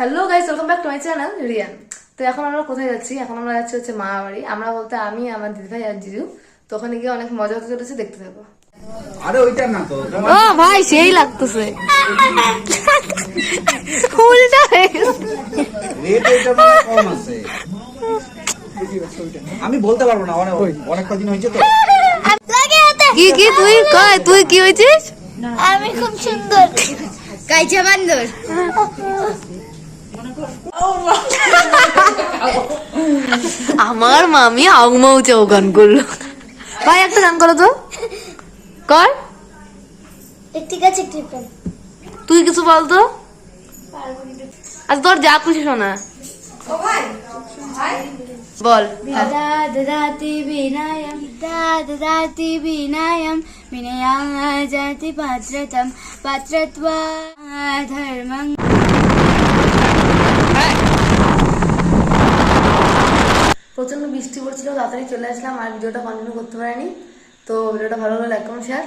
Hello guys, welcome back to my channel Riyan. তো এখন আমরা কোথায় যাচ্ছি? এখন আমরা যাচ্ছি হচ্ছে মা বাড়ি। আমরা বলতে আমি, আমার দিদিভাই আর জিজু। তো ওখানে গিয়ে অনেক মজা হতে চলেছে, দেখতে থাকো। আরে ওইটা না তো ও ভাই, সেই লাগতেছে। উল্টা হয়ে গেছে। রেট ওইটা মানে কম আছে। আমি বলতে পারবো না, অনেক কদিন হয়েছে তো। কি কি তুই কয়, তুই কি হয়েছিস? আমি খুব সুন্দর কাইচা বান্দর। আমার মামি আউমাউ চাও গান করলো। ভাই একটা গান করো তো, কর। ঠিক আছে ট্রিপল তুই কিছু বল তো। আচ্ছা তোর যা খুশি শোনা বল। দাদি বিনায়ম দাদি বিনায়ম বিনয়া জাতি পাত্রতম পাত্রত্বা ধর্মং। প্রচন্ড বৃষ্টি পড়ছিল, তাড়াতাড়ি চলে আসলাম আর ভিডিওটা কন্টিনিউ করতে পারিনি। তো ভিডিওটা ভালো হলে লাইক কমেন্ট শেয়ার